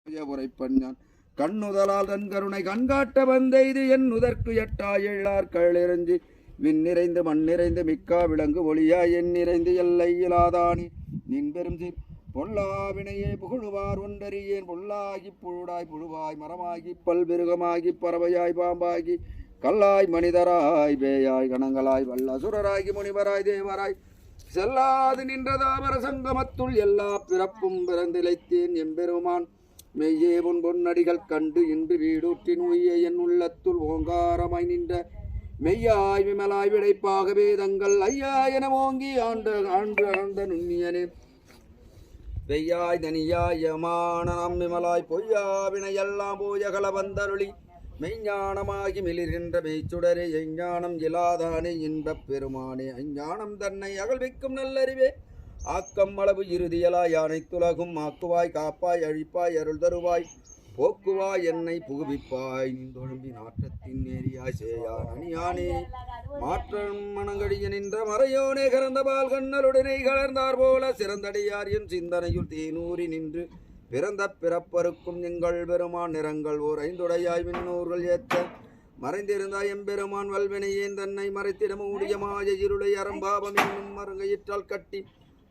உரைப்பஞ்சான் கண்ணுதலால் தன் கருணை கண்காட்ட வந்தெய்து என் நுதற்கு எட்டா எள்ளார்கள் எறிஞ்சி விண் நிறைந்து மண் நிறைந்து மிக்கா விலங்கு ஒளியாய் என் நிறைந்து எல்லை இலாதானி நின் பெரும் சீர் பொல்லாவினையே புகழுவார் ஒன்றறியேன் பொல்லாகி புழுடாய் புழுவாய் மரமாகி பல்பெருகமாகி பறவையாய் பாம்பாகி கல்லாய் மனிதராய் பேயாய் கணங்களாய் வல்லசுரராகி முனிவராய் தேவராய் செல்லாது நின்றதாமர சங்கமத்துள் எல்லா பிறப்பும் பிறந்திலைத்தேன் எம்பெருமான் மெய்யே உன் பொன்னடிகள் கண்டு இன்று வீடூற்றின் உய்ய என் உள்ளத்துள் ஓங்காரமாய் நின்ற மெய்யாய் விமலாய் விடைப்பாக வேதங்கள் ஐயா என ஓங்கி ஆண்ட நுண்ணியனே வெய்யாய் தனியாய் யமான நாம் விமலாய் பொய்யா வினையெல்லாம் போயகல வந்தருளி மெய்ஞானமாகி மிளிர்கின்ற மெய்ச்சுடரே எஞ்ஞானம் இலாதானே இன்பப் பெருமானே அஞ்ஞானம் தன்னை அகழ்விக்கும் நல்லறிவே ஆக்கம் அளவு இறுதியலாய் அனைத்துலகும் ஆக்குவாய் காப்பாய் அழிப்பாய் அருள் தருவாய் போக்குவாய் என்னை புகுவிப்பாய் நின்றொழும்பி நாற்றத்தின் நேரியாய் சேயான் அணியானே மாற்றம் மனங்கடிய நின்ற மறையோனே கறந்தபால் கண்ணலுடனே கலர்ந்தார் போல சிறந்தடியார் என் சிந்தனையுள் தேனூறி நின்று பிறந்த பிறப்பருக்கும் எங்கள் பெருமான் நிறங்கள் ஓர் ஐந்துடையாய் விண்ணூர்கள் ஏத்த மறைந்திருந்தாய் எம்பெருமான் வல்வினையேன் தன்னை மறைத்திட மூடிய மாய இருளை அறம்பாவம் என்னும் மருங்கையிற்றால் கட்டி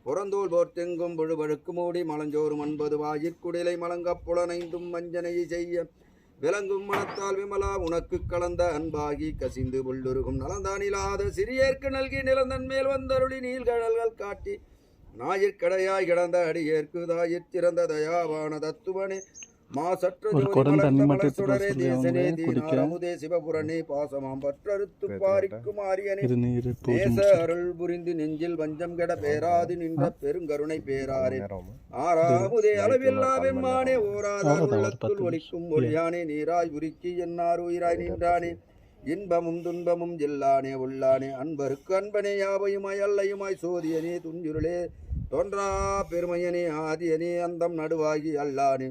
புறந்தோல் போர்த்தெங்கும் புழுவழுக்கு மூடி மலஞ்சோறு மண்பது வாயிற்குடிலை மலங்கப் புலனைந்தும் வஞ்சனையை செய்ய விளங்கும் மனத்தால் விமலா உனக்கு கலந்த அன்பாகி கசிந்து புல்லுருகும் நலந்தானிலாத சிறியேற்கு நல்கி நிலந்தன் மேல் வந்தருளி நீள்கழல்கள் காட்டி ஞாயிற்கடையாய் கிடந்த அடியேற்கு தாயிற்சிறந்த தயாவான தத்துவனே மாசற்ற சுடரே தேசனே தீனாரமுதே சிவபுரனே பாசமாம் பற்றறுத்து பாரிக்கும் ஆரியனே தேச அருள் புரிந்து நெஞ்சில் வஞ்சம் கெட பேராது நின்ற பெருங்கருணை பேராரே ஆறாமுதே அளவில்லா வெம்மானே ஓராதார் உள்ளத்துள் ஒலிக்கும் ஒளியானே நீராய் உருக்கி என்னார் உயிராய் நின்றானே இன்பமும் துன்பமும் இல்லானே உள்ளானே அன்பருக்கு அன்பனே யாவையுமாய் அல்லையுமாய் சோதியனே துஞ்சுருளே தோன்றா பெருமையனே ஆதியனே அந்தம் நடுவாகி அல்லானே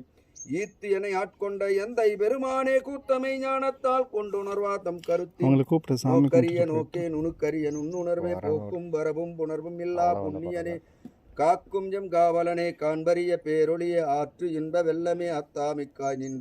ஈத்து என ஆட்கொண்ட எந்தை பெருமானே கூத்தமை ஞானத்தால் கொண்டுணர்வா தம் கருத்திய நோக்கே நுணுக்கரிய நுண்ணுணர்வே போக்கும் வரவும் புணர்வும் இல்லா புண்ணியனே காக்கும் எம் காவலனே காண்பரிய பேரொழிய ஆற்று இன்ப வெள்ளமே அத்தாமிக்காய் நின்ற